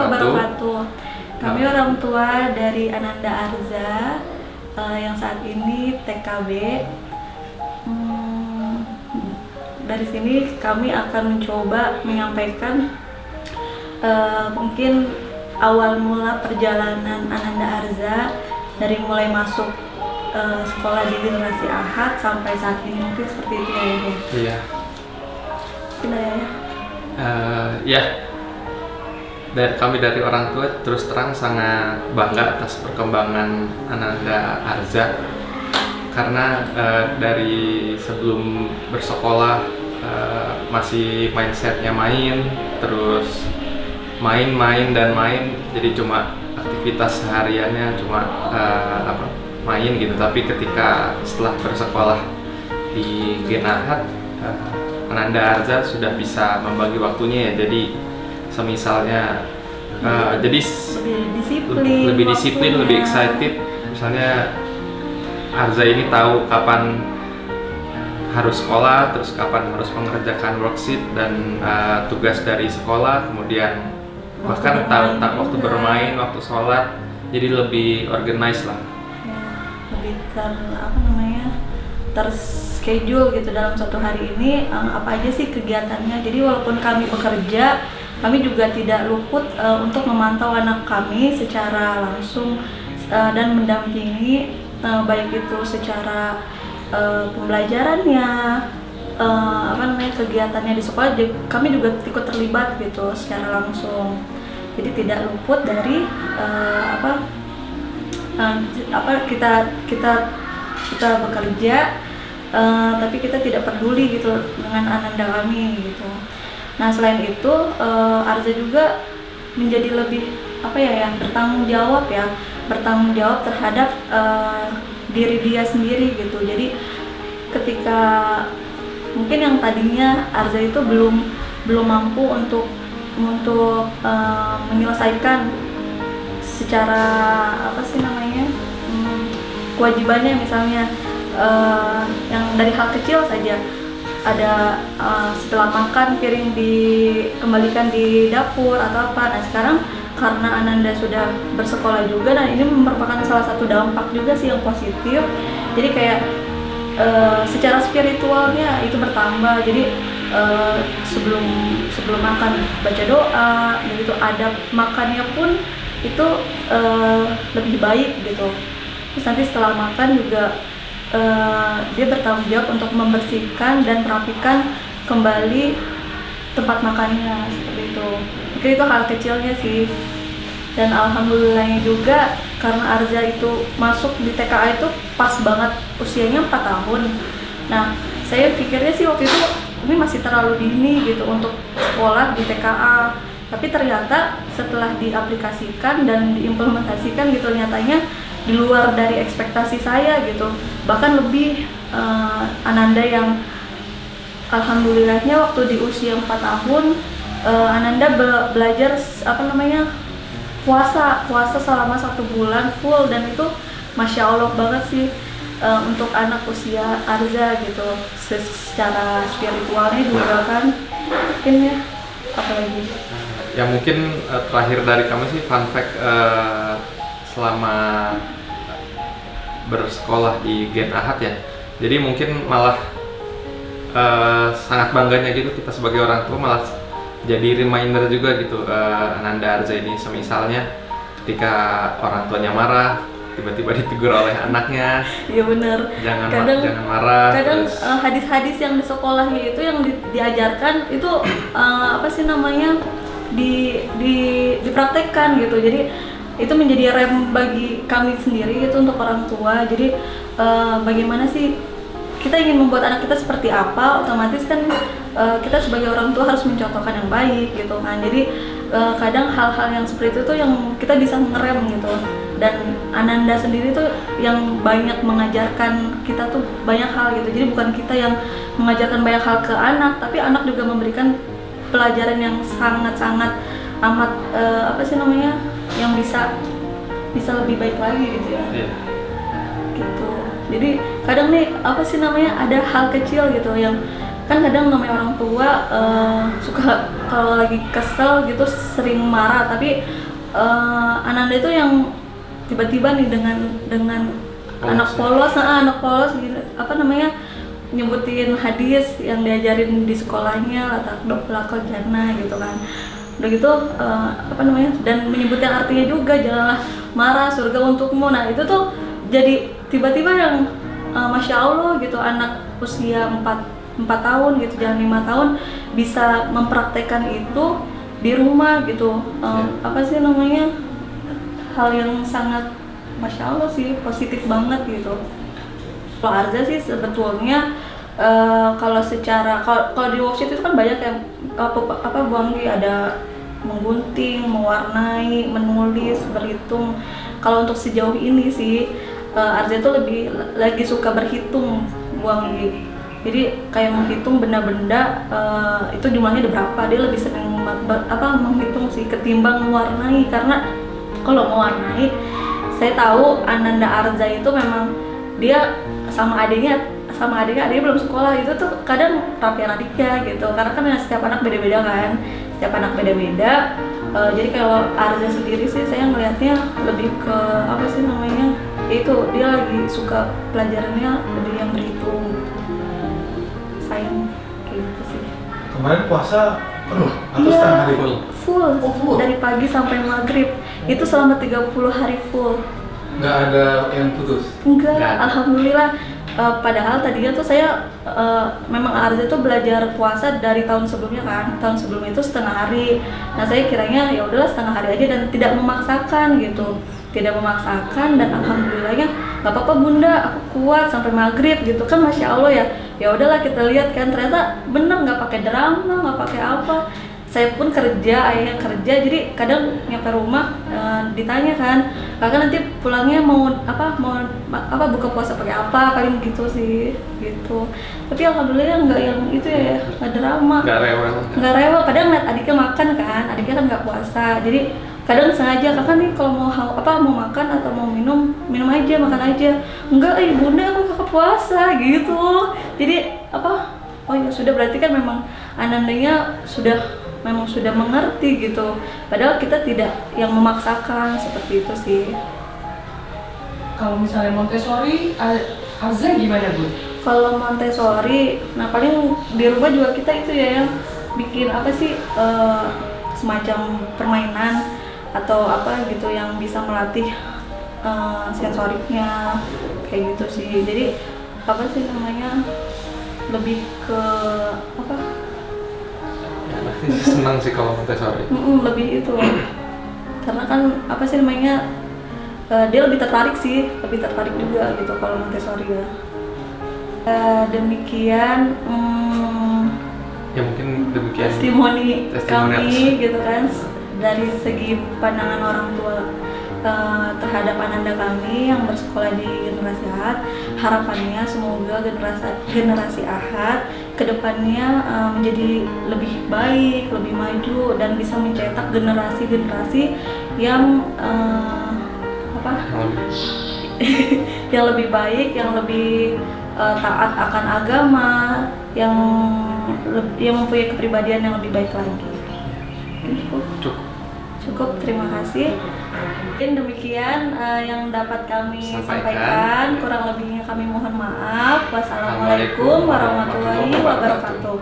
wabarakatuh. Kami orang tua dari Ananda Arza yang saat ini TKB. Dari sini kami akan mencoba menyampaikan mungkin awal mula perjalanan Ananda Arza dari mulai masuk sekolah di Generasi Ahad sampai saat ini, mungkin seperti itu ya. Iya. Sudah ya. Ya. Kami dari orang tua terus terang sangat bangga atas perkembangan Ananda Arza, karena dari sebelum bersekolah masih mindsetnya main, terus main, jadi cuma aktivitas sehariannya cuma main gitu. Tapi ketika setelah bersekolah di Gen Ahad, Ananda Arza sudah bisa membagi waktunya ya. Jadi semisalnya jadi lebih disiplin, lebih excited. Misalnya Arza ini tahu kapan harus sekolah, terus kapan harus mengerjakan worksheet dan tugas dari sekolah, kemudian bahkan tahu waktu bermain, waktu sholat. Jadi lebih organized lah. Ya, lebih terschedule gitu dalam satu hari ini apa aja sih kegiatannya. Jadi walaupun kami bekerja, kami juga tidak luput untuk memantau anak kami secara langsung dan mendampingi baik itu secara pembelajarannya, kegiatannya di sekolah. Kami juga ikut terlibat gitu secara langsung. Jadi tidak luput dari kita bekerja, tapi kita tidak peduli gitu dengan ananda kami gitu. Nah, selain itu Arza juga menjadi lebih bertanggung jawab terhadap diri dia sendiri gitu. Jadi ketika mungkin yang tadinya Arza itu belum mampu untuk menyelesaikan secara kewajibannya, misalnya yang dari hal kecil saja, ada setelah makan piring dikembalikan di dapur atau apa. Nah, sekarang karena Ananda sudah bersekolah juga, dan ini merupakan salah satu dampak juga sih yang positif. Jadi kayak secara spiritualnya itu bertambah. Jadi sebelum makan baca doa, begitu adab makannya pun itu lebih baik gitu. Terus nanti setelah makan juga dia bertanggung jawab untuk membersihkan dan merapikan kembali tempat makannya, seperti itu. Mungkin itu hal kecilnya sih. Dan alhamdulillahnya juga karena Arza itu masuk di TKA itu pas banget usianya 4 tahun. Nah, saya pikirnya sih waktu itu ini masih terlalu dini gitu untuk sekolah di TKA. Tapi ternyata setelah diaplikasikan dan diimplementasikan gitu, nyatanya di luar dari ekspektasi saya gitu. Bahkan lebih Ananda yang alhamdulillahnya waktu di usia 4 tahun Ananda belajar puasa selama 1 bulan full, dan itu Masya Allah banget sih untuk anak usia Arza gitu. Secara spiritualnya juga kan mungkin ya, apalagi ya mungkin terakhir dari kami sih fun fact, selama bersekolah di Gen Ahad ya, jadi mungkin malah sangat bangganya gitu kita sebagai orang tua, malah jadi reminder juga gitu Ananda Arza ini. Semisalnya ketika orang tuanya marah, tiba-tiba ditegur oleh anaknya. Iya benar. Jangan marah. Kadang hadis-hadis yang di sekolahnya itu yang diajarkan itu dipraktekkan gitu. Jadi itu menjadi rem bagi kami sendiri gitu untuk orang tua. Jadi bagaimana sih kita ingin membuat anak kita seperti apa, otomatis kan kita sebagai orang tua harus mencontohkan yang baik gitu kan. Jadi kadang hal-hal yang seperti itu tuh yang kita bisa ngerem gitu. Dan Ananda sendiri tuh yang banyak mengajarkan kita tuh banyak hal gitu. Jadi bukan kita yang mengajarkan banyak hal ke anak, tapi anak juga memberikan pelajaran yang sangat-sangat amat yang bisa lebih baik lagi gitu ya. Yeah. Gitu. Jadi kadang nih ada hal kecil gitu yang kan kadang namanya orang tua suka kalau lagi kesel gitu sering marah, tapi Ananda itu yang tiba-tiba nih dengan anak polos gitu, apa namanya, nyebutin hadis yang diajarin di sekolahnya, latakdok lakal jannah gitu kan. Udah gitu apa namanya, dan menyebutkan artinya juga, janganlah marah, surga untukmu. Nah itu tuh jadi tiba-tiba yang masya Allah gitu, anak usia 4 tahun gitu, jangan 5 tahun bisa mempraktekkan itu di rumah gitu. Apa sih namanya, hal yang sangat masya Allah sih, positif banget gitu. Kalau Arza sih sebetulnya kalau secara kalau di worksheet itu kan banyak yang apa Bu Anggi, ada menggunting, mewarnai, menulis, berhitung. Kalau untuk sejauh ini sih Arza itu lebih lagi suka berhitung Bu Anggi. Jadi kayak menghitung benda-benda itu jumlahnya ada berapa. Dia lebih sering menghitung sih ketimbang mewarnai, karena kalau mewarnai saya tahu Ananda Arza itu memang dia sama adiknya belum sekolah, itu tuh kadang rapian adiknya gitu, karena kan setiap anak beda-beda kan, jadi kalau Arza sendiri sih saya ngelihatnya lebih ke apa sih namanya, itu dia lagi suka pelajarannya lebih yang berhitung, sayang kayak gitu sih. Kemarin puasa penuh atau Iya, setengah hari full? full dari pagi sampai maghrib, itu selama 30 hari full. Nggak ada yang putus? Enggak, Nggak ada. alhamdulillah. Padahal tadinya tuh saya memang Arza tuh belajar puasa dari tahun sebelumnya kan. Tahun sebelumnya itu setengah hari. Nah, saya kiranya ya udahlah setengah hari aja dan tidak memaksakan gitu. Tidak memaksakan, dan alhamdulillahnya nggak apa-apa Bunda, aku kuat sampai maghrib gitu kan, masya Allah ya. Ya udahlah kita lihat kan, ternyata bener, nggak pakai drama, nggak pakai apa. Saya pun kerja, ayahnya kerja, jadi kadang nyampe rumah ditanya kan, kakak nanti pulangnya mau buka puasa pakai apa, paling gitu sih gitu. Tapi alhamdulillah nggak yang itu ya, nggak drama, nggak rewel. Kadang lihat adiknya makan kan, adiknya kan nggak puasa, jadi kadang sengaja, kakak nih kalau mau makan atau mau minum aja, makan aja. Enggak, Bunda aku kakak puasa gitu. Jadi oh ya sudah, berarti kan memang Anandanya memang sudah mengerti gitu, padahal kita tidak yang memaksakan seperti itu sih. Kalau misalnya Montessori, Arza gimana Bu? Kalau Montessori, nah paling di rumah juga kita itu ya yang bikin apa sih, semacam permainan atau apa gitu yang bisa melatih sensoriknya kayak gitu sih. Jadi apa sih namanya, lebih ke apa? Senang sih kalau Montessori. Lebih itu, karena kan apa sih namanya, dia lebih tertarik juga gitu kalau Montessori ya. Demikian Ya mungkin demikian testimoni kami testimoni gitu kan, dari segi pandangan orang tua terhadap Ananda kami yang bersekolah di generasi Ahad. Harapannya semoga generasi Ahad kedepannya menjadi lebih baik, lebih maju, dan bisa mencetak generasi yang yang lebih baik, yang lebih taat akan agama, yang mempunyai kepribadian yang lebih baik lagi. Cukup, terima kasih. Mungkin demikian yang dapat kami sampaikan. Kurang lebihnya kami mohon maaf. Wassalamualaikum warahmatullahi wabarakatuh.